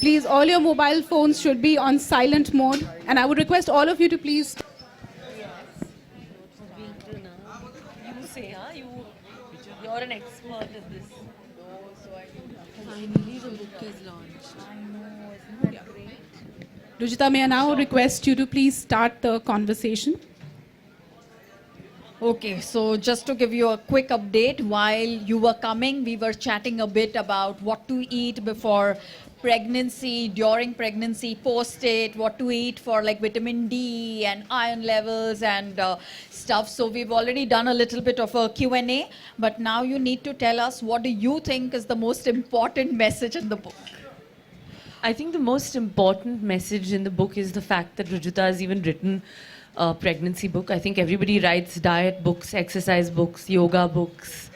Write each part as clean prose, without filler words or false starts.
Please, all your mobile phones should be on silent mode. And I would request all of you to please. You say, huh? You're an expert at this. Finally, the book is launched. I know, isn't that great? Rujita, may I now request you to please start the conversation? Okay, so just to give you a quick update, while you were coming, we were chatting a bit about what to eat before pregnancy, during pregnancy, post it, what to eat for like vitamin D and iron levels and stuff. So we've already done a little bit of a Q&A, but now you need to tell us, what do you think is the most important message in the book? I think the most important message in the book is the fact that Rujita has even written a pregnancy book. I think everybody writes diet books, exercise books, yoga books.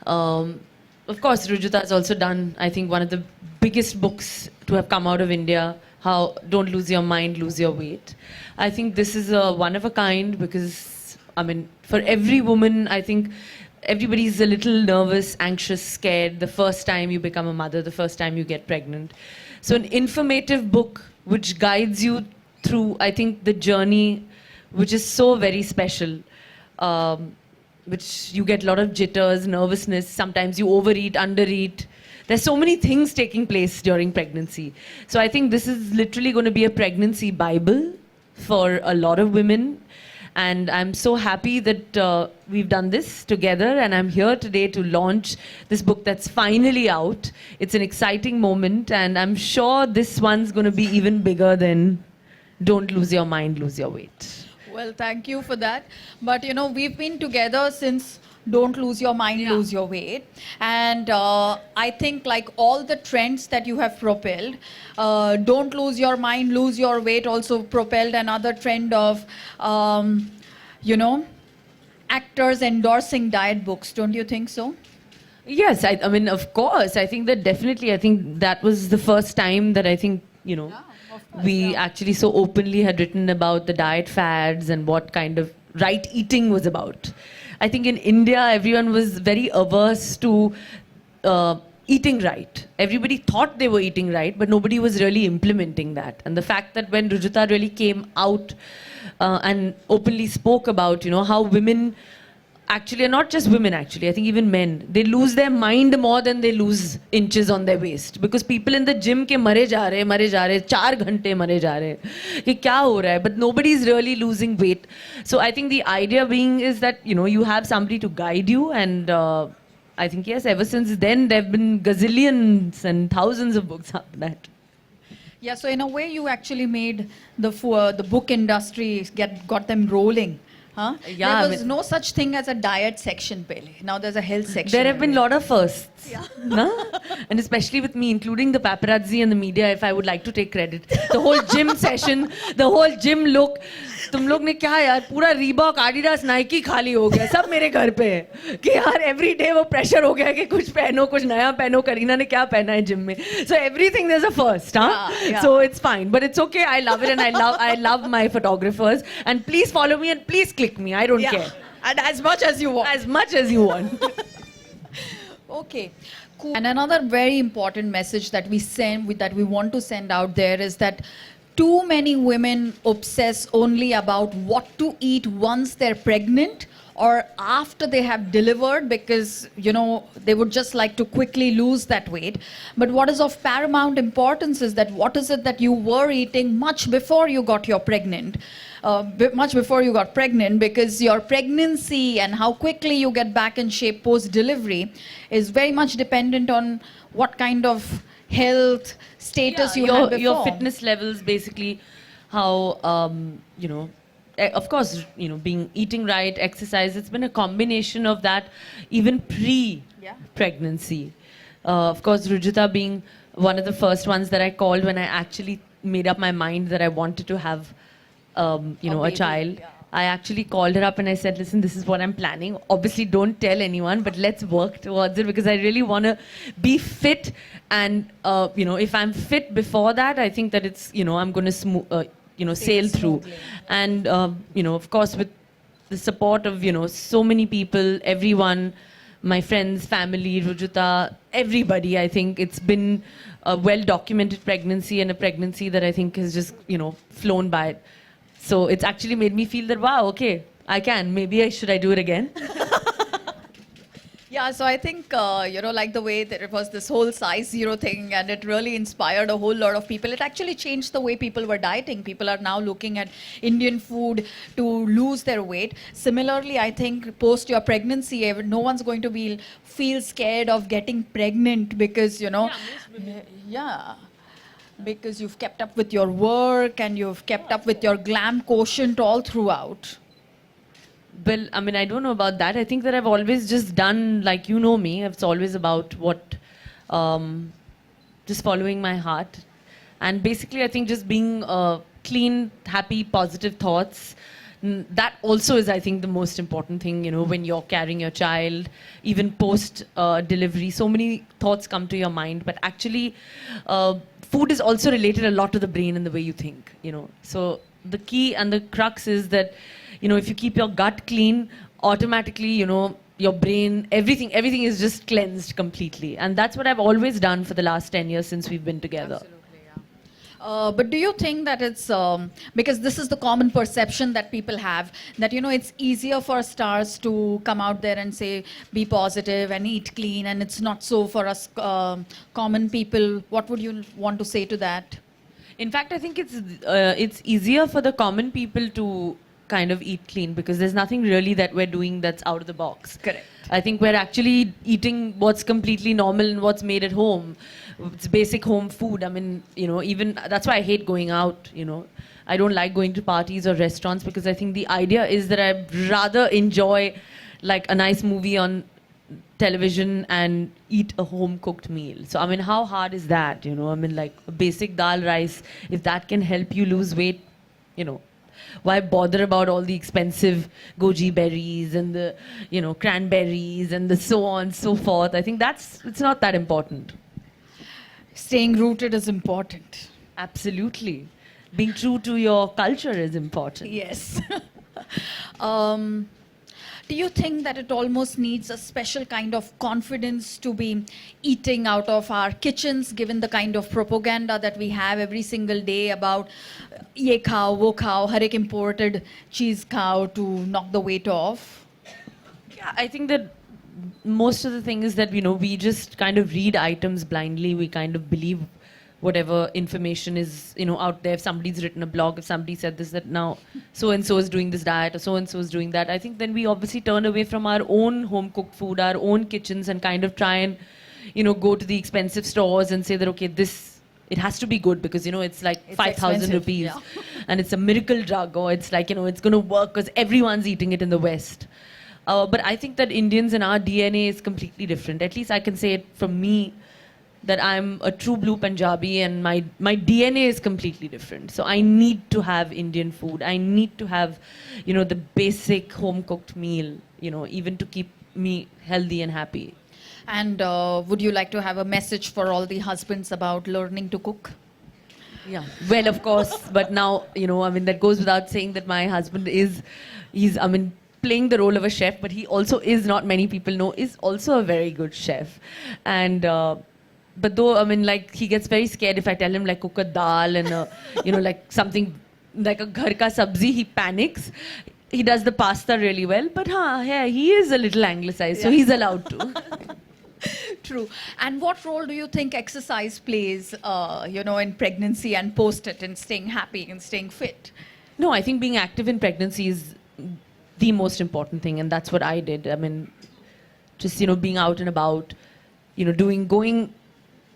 Of course, Rujita has also done, I think, one of the biggest books to have come out of India, How Don't Lose Your Mind, Lose Your Weight. I think this is a one of a kind because, I mean, for every woman, I think everybody's a little nervous, anxious, scared the first time you become a mother, the first time you get pregnant. So an informative book which guides you through, I think, the journey, which is so very special, which you get a lot of jitters, nervousness, sometimes you overeat, undereat. There's so many things taking place during pregnancy. So I think this is literally going to be a pregnancy Bible for a lot of women. And I'm so happy that we've done this together, and I'm here today to launch this book that's finally out. It's an exciting moment, and I'm sure this one's going to be even bigger than Don't Lose Your Mind, Lose Your Weight. Well, thank you for that. But you know, we've been together since Don't Lose Your Mind, Lose Your Weight. And I think like all the trends that you have propelled, Don't Lose Your Mind, Lose Your Weight also propelled another trend of, you know, actors endorsing diet books. Don't you think so? Yes, I mean, of course. I think that definitely, I think that was the first time that I think, you know, we actually so openly had written about the diet fads and what kind of right eating was about. I think in India, everyone was very averse to eating right. Everybody thought they were eating right, but nobody was really implementing that. And the fact that when Rujita really came out and openly spoke about, you know, how women actually, and not just women actually, I think even men, they lose their mind more than they lose inches on their waist. Because people in the gym ke mare ja rahe, 4 ghante mare ja rahe. Ki kya ho raha hai? But nobody's really losing weight. So I think the idea being is that, you know, you have somebody to guide you, and I think, yes, ever since then, there have been gazillions and thousands of books after that. Yeah, so in a way you actually made the book industry, got them rolling. Huh? Yeah, there was no such thing as a diet section, Pele. Now there's a health section. There have been a lot of firsts. Yeah. No? And especially with me, including the paparazzi and the media, if I would like to take credit. The whole gym session, the whole gym look. तुम लोग ने क्या यार पूरा Reebok Adidas Nike खाली हो गया सब मेरे घर पे है कि यार एवरी डे वो प्रेशर हो गया कि कुछ पहनो कुछ नया पहनो करीना ने क्या पहना है जिम में so everything there's a first so it's fine but it's okay I love it and I love my photographers and please follow me and please click me I don't care and as much as you want okay cool. And another very important message that we want to send out there is that too many women obsess only about what to eat once they're pregnant or after they have delivered because, you know, they would just like to quickly lose that weight. But what is of paramount importance is that what is it that you were eating much before you got pregnant, because your pregnancy and how quickly you get back in shape post-delivery is very much dependent on what kind of health status you had before. Your fitness levels, basically, how, you know, of course, you know, eating right, exercise, it's been a combination of that even pre-pregnancy. Of course, Rujita being one of the first ones that I called when I actually made up my mind that I wanted to have, you know, a child. Yeah. I actually called her up and I said, listen, this is what I'm planning. Obviously, don't tell anyone, but let's work towards it because I really want to be fit. And, you know, if I'm fit before that, I think that it's, you know, I'm going to, you know, sail through. And, you know, of course, with the support of, you know, so many people, everyone, my friends, family, Rujuta, everybody. I think it's been a well-documented pregnancy and a pregnancy that I think has just, flown by. So it's actually made me feel that, wow, okay, I can. Maybe should I do it again? Yeah, so I think, like the way that it was this whole size zero thing, and it really inspired a whole lot of people. It actually changed the way people were dieting. People are now looking at Indian food to lose their weight. Similarly, I think post your pregnancy, no one's going to feel scared of getting pregnant because, yeah. Because you've kept up with your work and you've kept up with your glam quotient all throughout. Well, I mean, I don't know about that. I think that I've always just done, like, you know me, it's always about just following my heart. And basically, I think just being clean, happy, positive thoughts. That also is, I think, the most important thing, when you're carrying your child, even post delivery. So many thoughts come to your mind. But actually, food is also related a lot to the brain and the way you think, So the key and the crux is that, if you keep your gut clean, automatically, your brain, everything is just cleansed completely. And that's what I've always done for the last 10 years since we've been together. Absolutely, yeah. But do you think that it's, because this is the common perception that people have, that, it's easier for stars to come out there and say, be positive and eat clean, and it's not so for us common people. What would you want to say to that? In fact, I think it's easier for the common people to kind of eat clean because there's nothing really that we're doing that's out of the box. Correct. I think we're actually eating what's completely normal and what's made at home. It's basic home food. I mean, even that's why I hate going out, I don't like going to parties or restaurants because I think the idea is that I'd rather enjoy like a nice movie on television and eat a home cooked meal. So, I mean, how hard is that? I mean, like a basic dal rice, if that can help you lose weight, why bother about all the expensive goji berries and the, cranberries and the so on, so forth. I think it's not that important. Staying rooted is important. Absolutely. Being true to your culture is important. Yes. Do you think that it almost needs a special kind of confidence to be eating out of our kitchens, given the kind of propaganda that we have every single day about ye khao, wo khao, har ek imported cheese khao to knock the weight off? Yeah, I think that most of the thing is that, we just kind of read items blindly. We kind of believe whatever information is, out there. If somebody's written a blog, if somebody said this, that now so-and-so is doing this diet or so-and-so is doing that, I think then we obviously turn away from our own home-cooked food, our own kitchens and kind of try and, go to the expensive stores and say that, okay, it has to be good because, it's like 5,000 rupees yeah. and it's a miracle drug or it's like, it's going to work because everyone's eating it in the West. But I think that Indians and our DNA is completely different. At least I can say it from me, that I'm a true blue Punjabi and my DNA is completely different. So I need to have Indian food. I need to have, the basic home cooked meal, even to keep me healthy and happy. And would you like to have a message for all the husbands about learning to cook? Yeah. Well, of course, but now, that goes without saying that my husband he's playing the role of a chef, but he also is, not many people know, is also a very good chef. And, but though, he gets very scared if I tell him, cook a dal and, like something like a ghar ka sabzi, he panics. He does the pasta really well, but yeah, he is a little anglicized, so he's allowed to. True. And what role do you think exercise plays, in pregnancy and post it, in staying happy and staying fit? No, I think being active in pregnancy is the most important thing, and that's what I did. Just, being out and about, going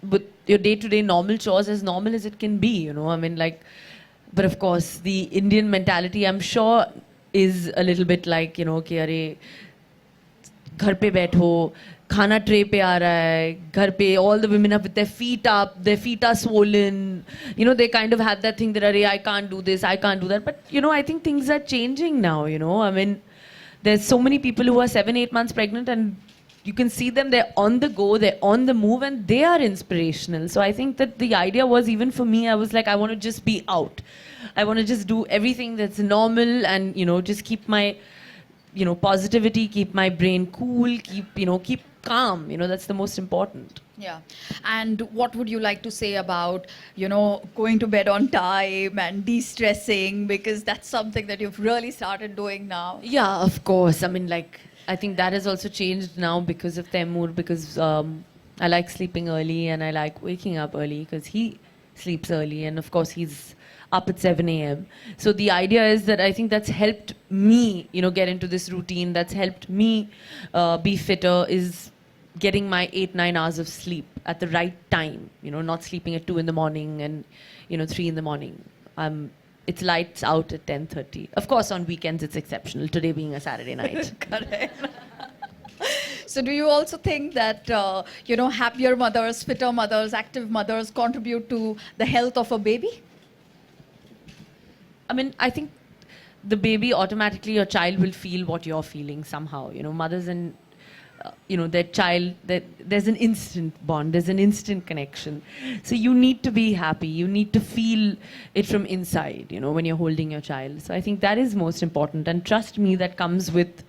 with your day-to-day normal chores as normal as it can be, but of course, the Indian mentality, I'm sure, is a little bit like, कि अरे घर पे बैठो, खाना tray पे आ रहा है, घर पे, all the women are with their feet up, their feet are swollen, they kind of have that thing that, अरे I can't do this, I can't do that, but, I think things are changing now, there's so many people who are 7-8 months pregnant and you can see them, they're on the go, they're on the move, and they are inspirational. So I think that the idea was, even for me, I was like, I want to just be out. I want to just do everything that's normal and, just keep my positivity, keep my brain cool, keep calm. That's the most important. Yeah. And what would you like to say about, going to bed on time and de-stressing? Because that's something that you've really started doing now. Yeah, of course. I mean, I think that has also changed now because of Taimur, because I like sleeping early and I like waking up early because he sleeps early, and of course he's up at 7 a.m. So the idea is that I think that's helped me, get into this routine. That's helped me be fitter, is getting my 8-9 hours of sleep at the right time, not sleeping at 2 in the morning and 3 in the morning. It's lights out at 10:30. Of course, on weekends it's exceptional, today being a Saturday night. Correct. So do you also think that, happier mothers, fitter mothers, active mothers contribute to the health of a baby? I mean, I think the baby, automatically your child will feel what you're feeling somehow. Mothers and their child, there's an instant bond, there's an instant connection. So you need to be happy, you need to feel it from inside, when you're holding your child. So I think that is most important. And trust me, that comes with,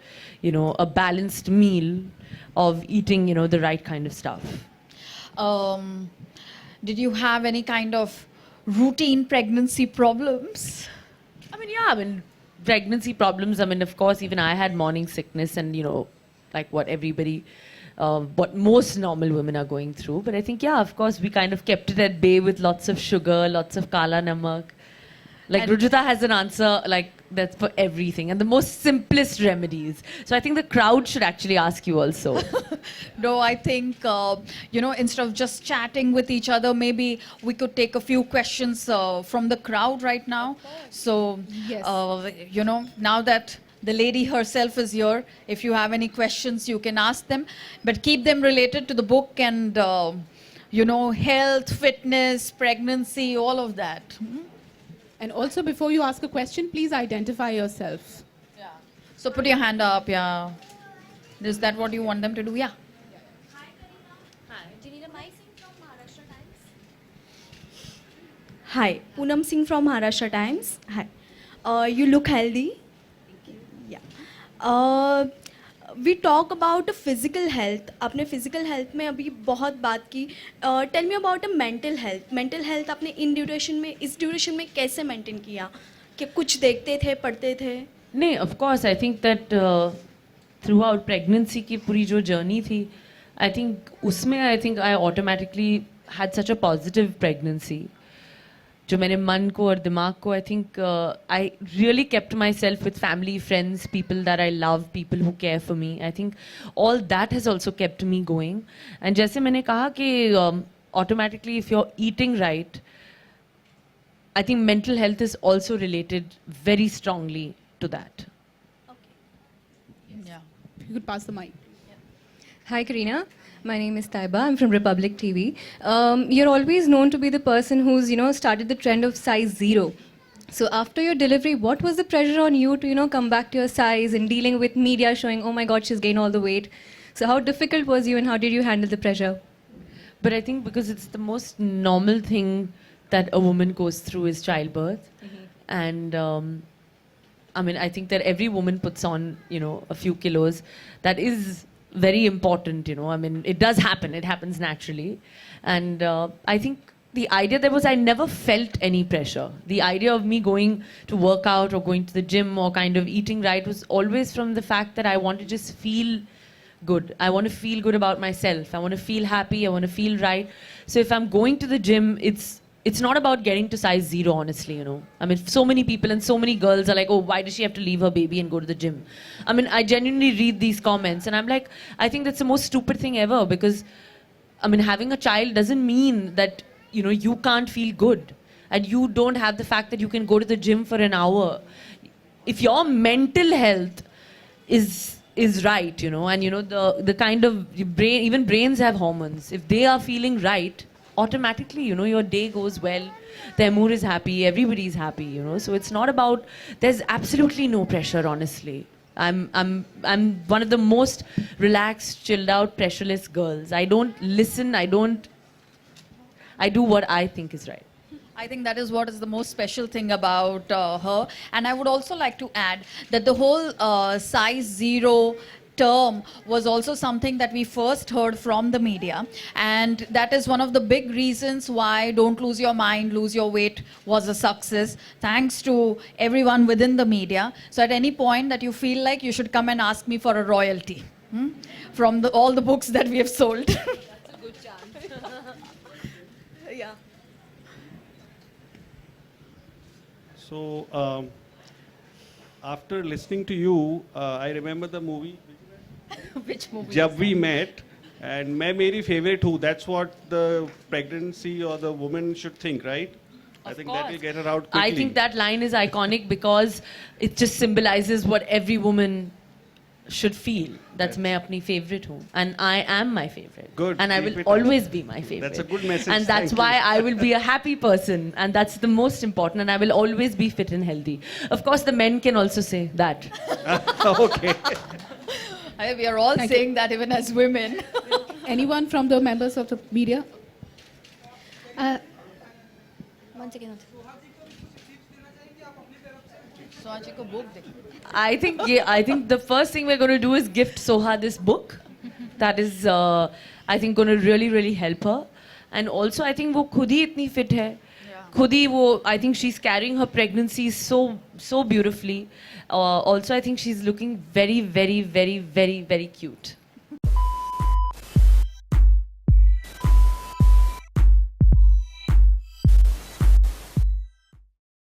a balanced meal of eating, the right kind of stuff. Did you have any kind of routine pregnancy problems? I mean, pregnancy problems, of course, even I had morning sickness and, like what everybody, what most normal women are going through. But I think, of course, we kind of kept it at bay with lots of sugar, lots of kala namak. Like Rujita has an answer, that's for everything, and the most simplest remedies. So I think the crowd should actually ask you also. No, I think, instead of just chatting with each other, maybe we could take a few questions from the crowd right now. So, Yes. Now that the lady herself is here, if you have any questions, you can ask them. But keep them related to the book and, health, fitness, pregnancy, all of that. And also, before you ask a question, please identify yourself. Yeah. So put your hand up, yeah. Is that what you want them to do? Yeah. Do you need a mic? From Maharashtra Times. Hi, Poonam Singh from Maharashtra Times. Hi. You look healthy. Thank you. Yeah. We talk about physical health. आपने physical health में अभी बहुत बात की. Tell me about a mental health. Mental health आपने इस duration में कैसे maintain किया? कि कुछ देखते थे, पढ़ते थे? नहीं, of course, I think that throughout pregnancy की पूरी जो journey थी, I think I automatically had such a positive pregnancy. जो मेरे मन को और दिमाग को, I think I really kept myself with family, friends, people that I love, people who care for me. I think all that has also kept me going. And जैसे मैंने कहा कि automatically if you're eating right, I think mental health is also related very strongly to that. Yeah. If you could pass the mic. Hi, Karina. My name is Taiba. I'm from Republic TV. You're always known to be the person who's, started the trend of size 0. So after your delivery, what was the pressure on you to, come back to your size and dealing with media showing, oh my God, she's gained all the weight. So how difficult was you and how did you handle the pressure? But I think because it's the most normal thing that a woman goes through is childbirth. And I think that every woman puts on, a few kilos. That is very important, it does happen. It happens naturally. And I think the idea there was I never felt any pressure. The idea of me going to work out or going to the gym or kind of eating right was always from the fact that I want to just feel good. I want to feel good about myself. I want to feel happy. I want to feel right. So if I'm going to the gym, it's not about getting to size 0, honestly, so many people and so many girls are like, oh, why does she have to leave her baby and go to the gym? I genuinely read these comments and I'm like, I think that's the most stupid thing ever because, having a child doesn't mean that, you can't feel good and you don't have the fact that you can go to the gym for an hour. If your mental health is right, and, the kind of brain, even brains have hormones. If they are feeling right, automatically, your day goes well. Taimur is happy, everybody's happy, So it's not about, there's absolutely no pressure, honestly. I'm one of the most relaxed, chilled out, pressureless girls. I don't listen, I do what I think is right. I think that is what is the most special thing about her. And I would also like to add that the whole size zero term was also something that we first heard from the media. And that is one of the big reasons why Don't Lose Your Mind, Lose Your Weight was a success, thanks to everyone within the media. So at any point that you feel like, you should come and ask me for a royalty from all the books that we have sold. Yeah. So, after listening to you, I remember the movie Which movie? Jab We Met, and मैं मेरी favorite हूँ. That's what the pregnancy or the woman should think, right? I think that will get her out quickly. I think that line is iconic because it just symbolizes what every woman should feel. That's मैं अपनी favorite हूँ, and I am my favorite. Good, And I keep will it up. always be my favorite. That's a good message, And that's thank why you. I will be a happy person, and that's the most important. And I will always be fit and healthy. Of course, the men can also say that. Okay. We are all Thank saying that even as women. Anyone from the members of the media? One second. Sohaji ko book de. I think the first thing we're going to do is gift Soha this book. That is, I think, going to really, really help her. And also, I think वो खुद ही इतनी fit है. खुद ही वो, I think she's carrying her pregnancy so beautifully. Also, I think she's looking very, very, very, very, very cute.